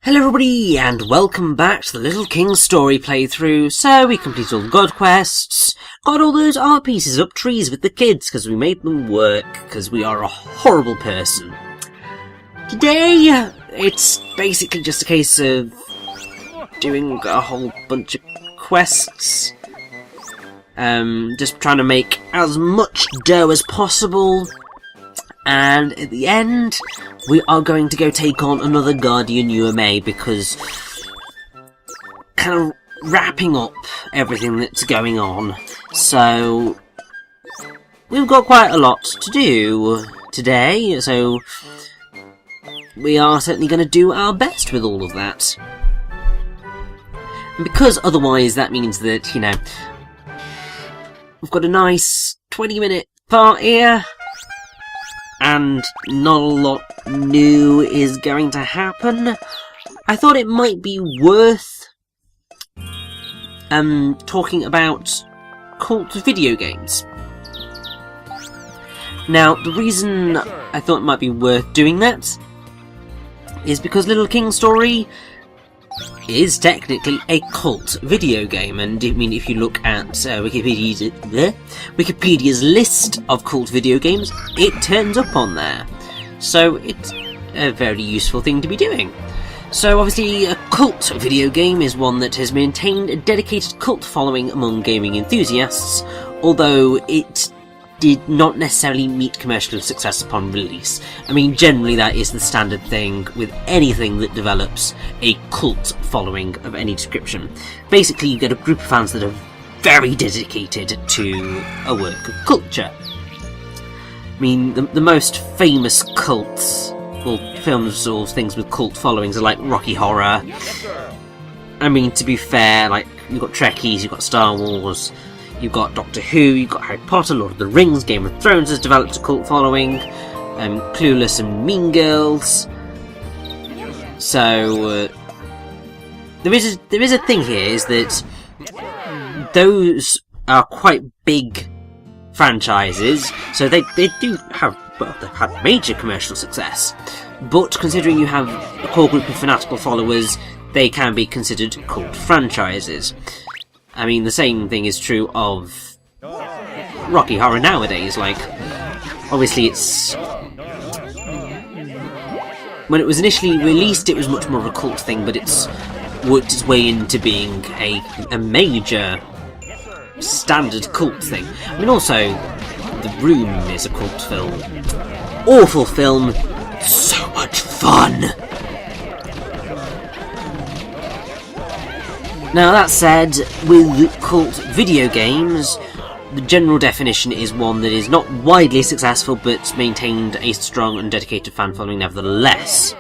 Hello everybody, and welcome back to the Little King story playthrough. So, we completed all the god quests, got all those art pieces up trees with the kids, because we made them work, because we are a horrible person. Today, it's basically just a case of doing a whole bunch of quests. Just trying to make as much dough as possible. And at the end, we are going to go take on another Guardian UMA because kind of wrapping up everything that's going on. So we've got quite a lot to do today, so we are certainly going to do our best with all of that. And because otherwise that means that, you know, we've got a nice 20-minute part here. And not a lot new is going to happen. I thought it might be worth talking about cult video games. Now, the reason I thought it might be worth doing that is because Little King Story is technically a cult video game, and I mean, if you look at Wikipedia's list of cult video games, it turns up on there. So it's a very useful thing to be doing. So obviously, a cult video game is one that has maintained a dedicated cult following among gaming enthusiasts, although it did not necessarily meet commercial success upon release. I mean, generally that is the standard thing with anything that develops a cult following of any description. Basically, you get a group of fans that are very dedicated to a work of culture. I mean, the most famous cults, or films or things with cult followings, are like Rocky Horror. I mean, to be fair, like, you've got Trekkies, you've got Star Wars, you've got Doctor Who, you've got Harry Potter, Lord of the Rings, Game of Thrones has developed a cult following, Clueless and Mean Girls. So, there is a thing here, is that those are quite big franchises, so they do have, well, they've had major commercial success, but considering you have a core group of fanatical followers, they can be considered cult franchises. I mean, the same thing is true of Rocky Horror nowadays. Like, obviously it's... when it was initially released, it was much more of a cult thing, but it's worked its way into being a major standard cult thing. I mean, also, The Room is a cult film. Awful film, so much fun! Now, that said, with cult video games, the general definition is one that is not widely successful, but maintained a strong and dedicated fan following nevertheless.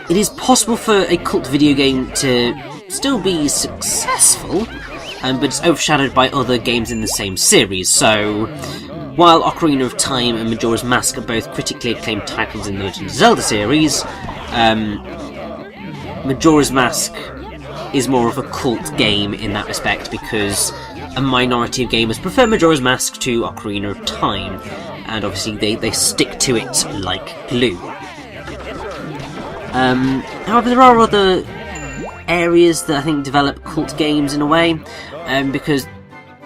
It is possible for a cult video game to still be successful, but it's overshadowed by other games in the same series. So, while Ocarina of Time and Majora's Mask are both critically acclaimed titles in the Legend of Zelda series, Majora's Mask is more of a cult game in that respect because a minority of gamers prefer Majora's Mask to Ocarina of Time, and obviously they stick to it like glue. However, there are other areas that I think develop cult games in a way, because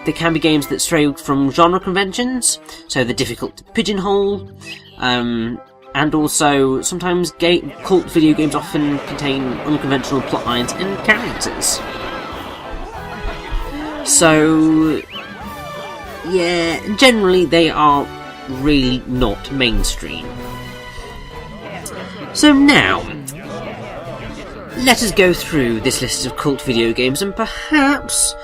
they can be games that stray from genre conventions, so they're difficult to pigeonhole, and also, sometimes cult video games often contain unconventional plot lines and characters. So, yeah, generally they are really not mainstream. So now, let us go through this list of cult video games, and perhaps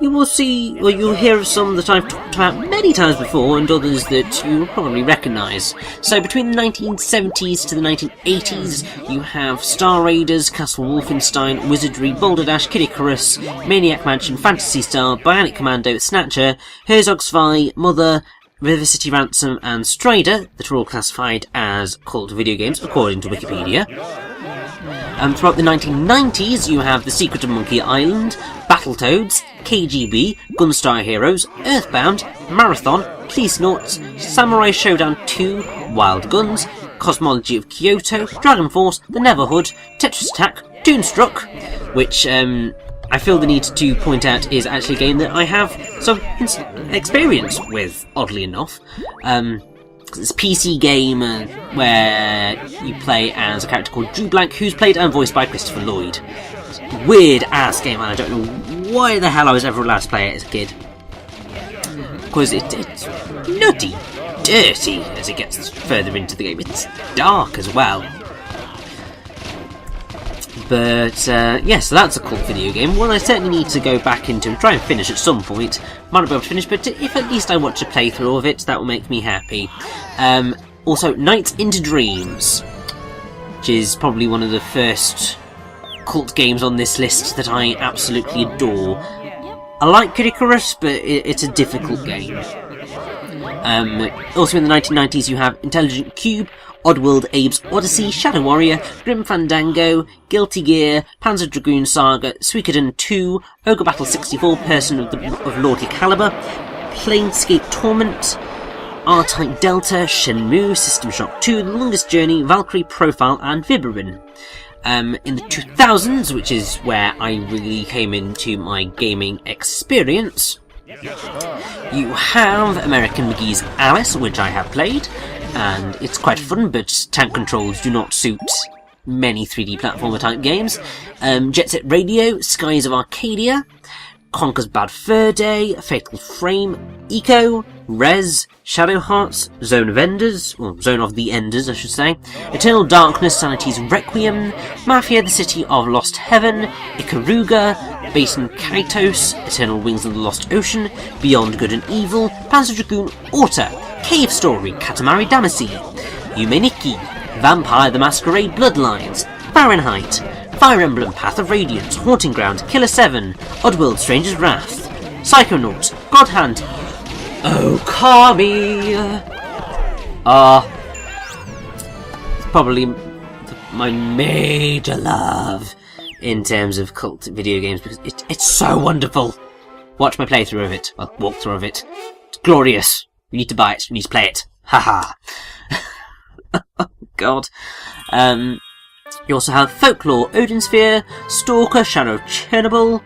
you will see, or you'll hear of some that I've talked about many times before, and others that you will probably recognise. So between the 1970s to the 1980s, you have Star Raiders, Castle Wolfenstein, Wizardry, Boulder Dash, Kid Icarus, Maniac Mansion, Phantasy Star, Bionic Commando, Snatcher, Herzog Zwei, Mother, River City Ransom, and Strider, that are all classified as cult video games, according to Wikipedia. Throughout the 1990s, you have The Secret of Monkey Island, Battletoads, KGB, Gunstar Heroes, Earthbound, Marathon, Police Noughts, Samurai Showdown 2, Wild Guns, Cosmology of Kyoto, Dragon Force, The Neverhood, Tetris Attack, Toonstruck, which I feel the need to point out is actually a game that I have some experience with, oddly enough. It's a PC game where you play as a character called Drew Blank, who's played and voiced by Christopher Lloyd. It's a weird-ass game, and I don't know why the hell I was ever allowed to play it as a kid. Because it's nutty, dirty as it gets further into the game. It's dark as well. But, yeah, so that's a cool video game. One I certainly need to go back into and try and finish at some point. Might not be able to finish, but if at least I watch a playthrough of it, that will make me happy. Also, Nights into Dreams, which is probably one of the first cult games on this list that I absolutely adore. I like Icarus, but it's a difficult game. Also in the 1990s you have Intelligent Cube, Oddworld Abe's Odyssey, Shadow Warrior, Grim Fandango, Guilty Gear, Panzer Dragoon Saga, Suikoden 2, Ogre Battle 64, Person of Lordly Caliber, Planescape Torment, R-Type Delta, Shenmue, System Shock 2, The Longest Journey, Valkyrie Profile, and Vibruin. In the 2000s, which is where I really came into my gaming experience, you have American McGee's Alice, which I have played, and it's quite fun, but tank controls do not suit many 3D platformer type games. Jet Set Radio, Skies of Arcadia, Conker's Bad Fur Day, Fatal Frame, Eco, Rez, Shadow Hearts, Zone of Enders, or Zone of the Enders I should say, Eternal Darkness, Sanity's Requiem, Mafia, The City of Lost Heaven, Ikaruga, Basin Kaitos, Eternal Wings of the Lost Ocean, Beyond Good and Evil, Panzer Dragoon Orta, Cave Story, Katamari Damacy, Yumeniki, Vampire the Masquerade Bloodlines, Fahrenheit, Fire Emblem Path of Radiance, Haunting Ground, Killer 7, Oddworld Stranger's Wrath, Psychonauts, God Hand, Okami! It's probably my major love in terms of cult video games, because it's so wonderful. Watch my playthrough of it, or walkthrough of it. It's glorious. You need to buy it, you need to play it. Haha. Oh god. You also have Folklore, Odin Sphere, Stalker, Shadow of Chernobyl,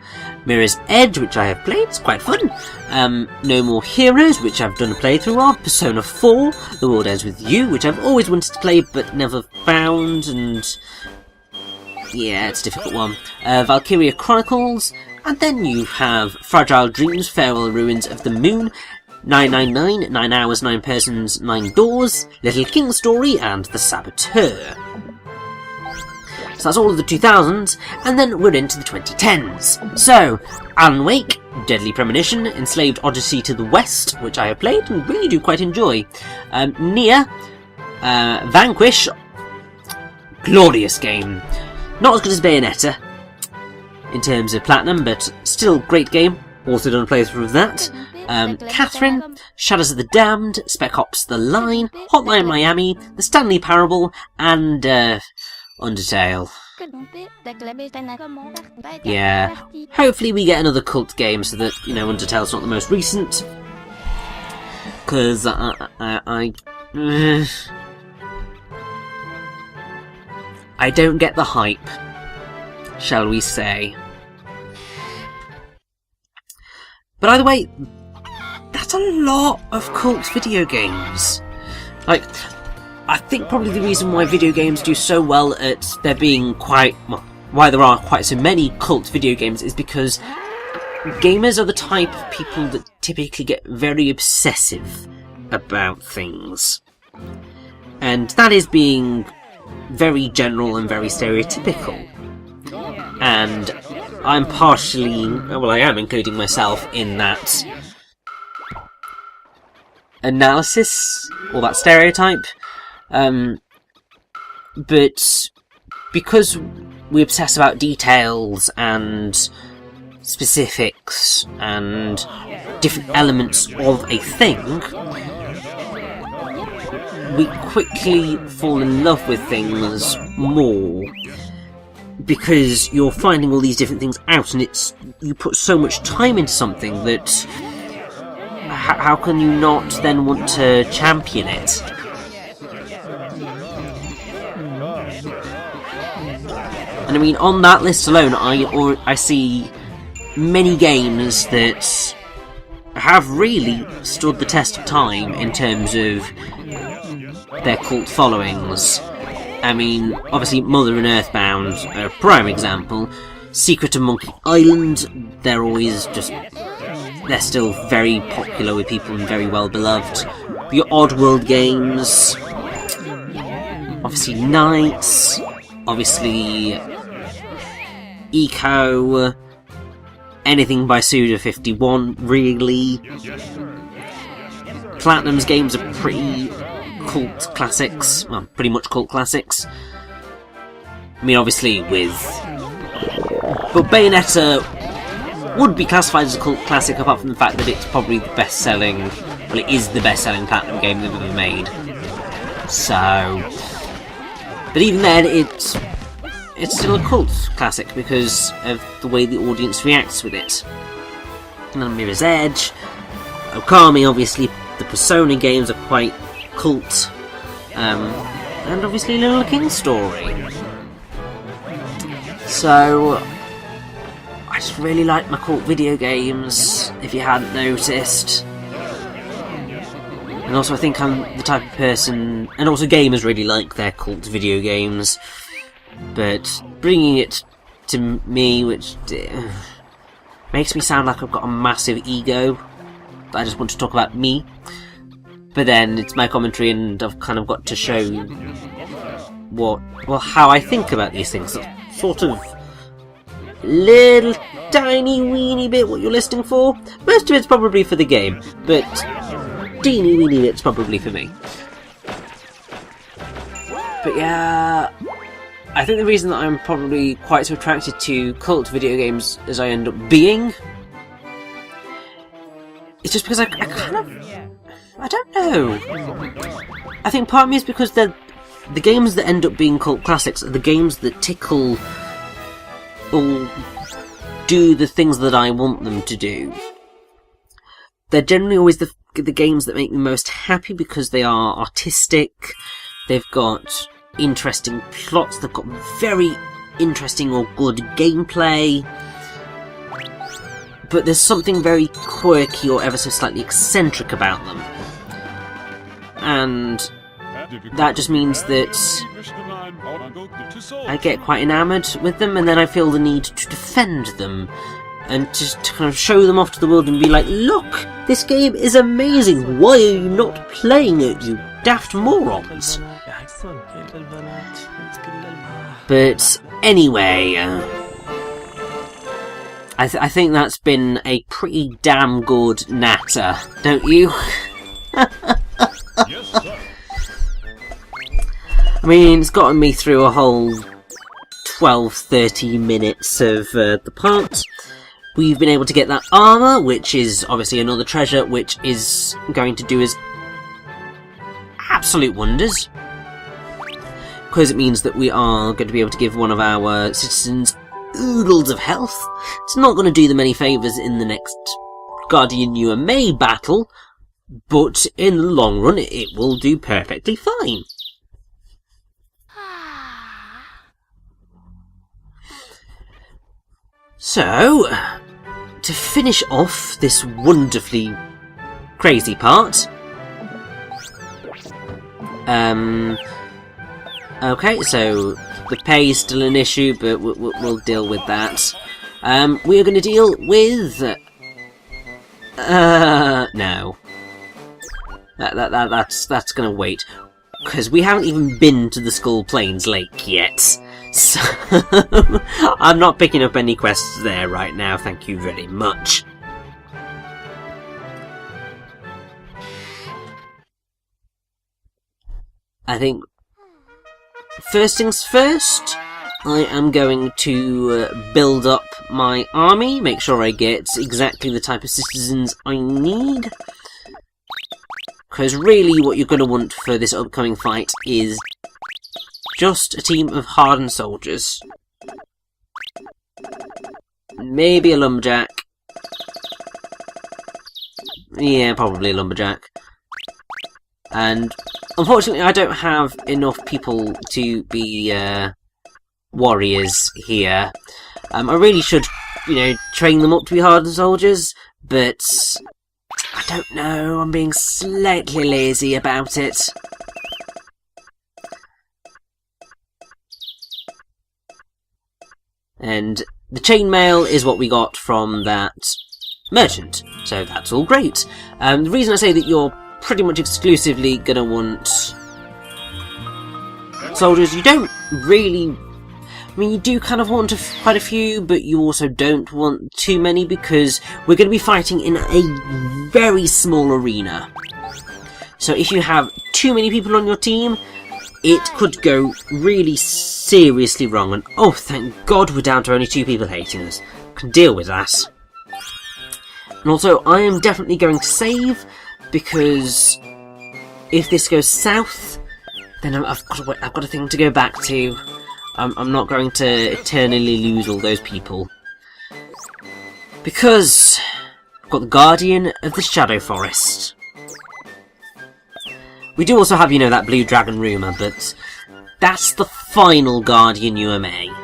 Mirror's Edge, which I have played, it's quite fun. No More Heroes, which I've done a playthrough of, Persona 4, The World Ends With You, which I've always wanted to play but never found, and yeah, it's a difficult one. Valkyria Chronicles, and then you have Fragile Dreams, Farewell Ruins of the Moon, 999, 9 Hours, 9 Persons, 9 Doors, Little King Story, and The Saboteur. So that's all of the 2000s, and then we're into the 2010s. So, Alan Wake, Deadly Premonition, Enslaved Odyssey to the West, which I have played and really do quite enjoy. Nier, Vanquish, glorious game. Not as good as Bayonetta in terms of platinum, but still great game. Also done a playthrough of that. Catherine, Shadows of the Damned, Spec Ops The Line, Hotline Miami, The Stanley Parable, and Undertale. Yeah, hopefully we get another cult game so that, you know, Undertale's not the most recent. Because I don't get the hype, shall we say. But either way, that's a lot of cult video games. Like, I think probably the reason why video games do so well at there being why there are quite so many cult video games is because gamers are the type of people that typically get very obsessive about things. And that is being very general and very stereotypical. And I'm partially, well, I am including myself in that analysis, or that stereotype. But because we obsess about details and specifics and different elements of a thing, we quickly fall in love with things more. because you're finding all these different things out, and you put so much time into something that how can you not then want to champion it? And I mean, on that list alone, I see many games that have really stood the test of time in terms of their cult followings. I mean, obviously Mother and Earthbound are a prime example. Secret of Monkey Island, they're still very popular with people and very well beloved. Your Oddworld games, obviously Knights, obviously Eco, anything by Suda51, really. Platinum's games are pretty cult classics, well, pretty much cult classics. I mean, obviously but Bayonetta would be classified as a cult classic, apart from the fact that it's probably the best-selling, well, it is the best-selling Platinum game they've ever made. So, but even then, it's still a cult classic because of the way the audience reacts with it. And then Mirror's Edge, Okami, obviously, the Persona games are quite cult, and obviously Little King's Story. So, I just really like my cult video games, if you hadn't noticed. And also I think I'm the type of person, and also gamers really like their cult video games, but bringing it to me, which makes me sound like I've got a massive ego, I just want to talk about me. But then it's my commentary, and I've kind of got to show how I think about these things. That's sort of little tiny weeny bit what you're listening for. Most of it's probably for the game, but teeny weeny bit's probably for me. But yeah, I think the reason that I'm probably quite so attracted to cult video games as I end up being is just because I don't know. I think part of me is because the games that end up being cult classics are the games that tickle or do the things that I want them to do. They're generally always the games that make me most happy because they are artistic, they've got interesting plots, they've got very interesting or good gameplay, but there's something very quirky or ever so slightly eccentric about them. And that just means that I get quite enamoured with them, and then I feel the need to defend them and just to kind of show them off to the world and be like, look, this game is amazing, why are you not playing it, you daft morons? But anyway, I think that's been a pretty damn good natter, don't you? Yes, sir. I mean, it's gotten me through a whole 12-13 minutes of the part. We've been able to get that armour, which is obviously another treasure, which is going to do us absolute wonders. Because it means that we are going to be able to give one of our citizens oodles of health. It's not going to do them any favours in the next Guardian UMA battle, but in the long run it will do perfectly fine. So, to finish off this wonderfully crazy part, okay, so the pay is still an issue, but we'll deal with that. We are going to deal with no. That's going to wait, because we haven't even been to the Skull Plains Lake yet. So I'm not picking up any quests there right now, thank you very much. I think first things first, I am going to build up my army, make sure I get exactly the type of citizens I need. Because really what you're going to want for this upcoming fight is just a team of hardened soldiers. Maybe a lumberjack. Yeah, probably a lumberjack. And unfortunately, I don't have enough people to be warriors here. I really should, train them up to be hardened soldiers, but I don't know, I'm being slightly lazy about it. And the chainmail is what we got from that merchant, so that's all great. The reason I say that you're pretty much exclusively gonna want soldiers, you don't really... I mean, you do kind of want quite a few, but you also don't want too many, because we're going to be fighting in a very small arena. So if you have too many people on your team, it could go really seriously wrong. And oh, thank God we're down to only 2 people hating us. I can deal with that. And also, I am definitely going to save, because if this goes south, then I've got a thing to go back to. I'm not going to eternally lose all those people. Because I've got the Guardian of the Shadow Forest. We do also have, that blue dragon rumour, but that's the final Guardian UMA.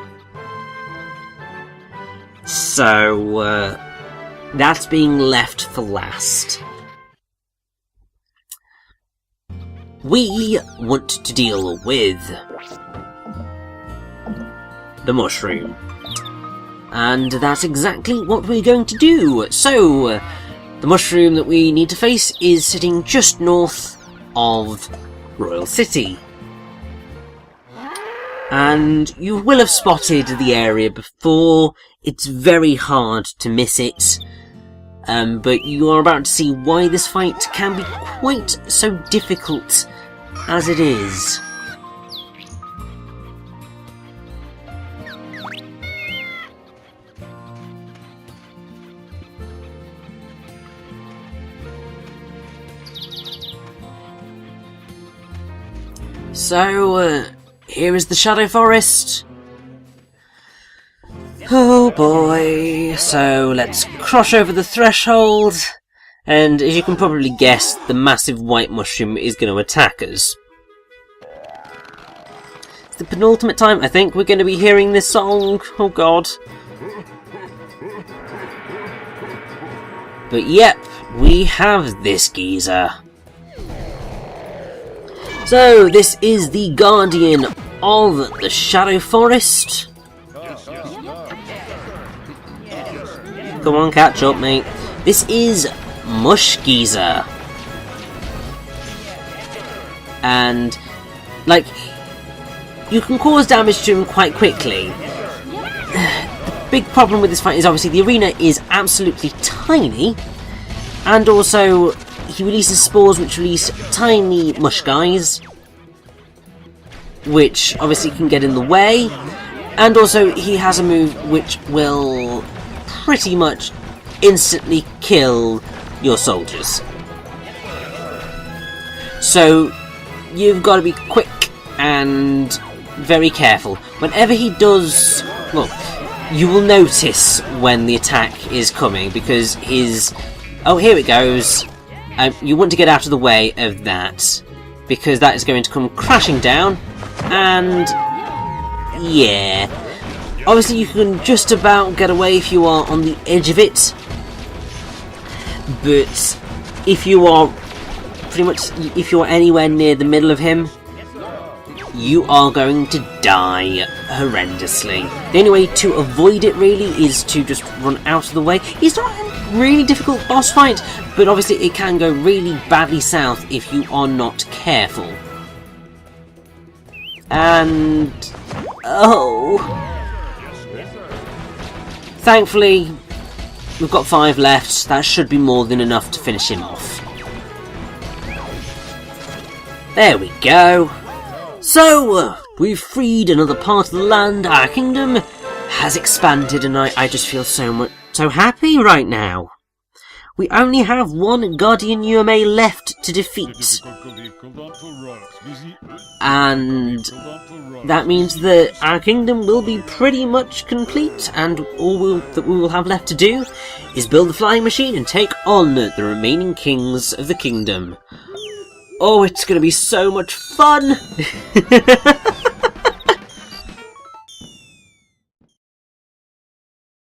So, that's being left for last. We want to deal with the mushroom. And that's exactly what we're going to do. So, the mushroom that we need to face is sitting just north of Royal City. And you will have spotted the area before. It's very hard to miss it. But you are about to see why this fight can be quite so difficult as it is. So, here is the Shadow Forest. Oh boy, so let's cross over the threshold, and as you can probably guess, the massive white mushroom is going to attack us. It's the penultimate time I think we're going to be hearing this song, oh god. But yep, we have this geezer. So, this is the Guardian of the Shadow Forest. Come on, catch up, mate. This is Mush Geezer. And, you can cause damage to him quite quickly. The big problem with this fight is obviously the arena is absolutely tiny. And also, he releases spores which release tiny mush guys, which obviously can get in the way, and also he has a move which will pretty much instantly kill your soldiers. So you've got to be quick and very careful. Whenever he does, well, you will notice when the attack is coming, because his... Oh, here it goes. You want to get out of the way of that, because that is going to come crashing down, and yeah. Obviously you can just about get away if you are on the edge of it, but if you are if you're anywhere near the middle of him, you are going to die horrendously. The only way to avoid it really is to just run out of the way. It's not a really difficult boss fight, but obviously it can go really badly south if you are not careful. And... oh... thankfully, we've got 5 left. That should be more than enough to finish him off. There we go. So, we've freed another part of the land. Our kingdom has expanded, and I just feel so happy right now. we only have one Guardian UMA left to defeat. And that means that our kingdom will be pretty much complete, and all that we will have left to do is build the flying machine and take on the remaining kings of the kingdom. Oh, it's going to be so much fun!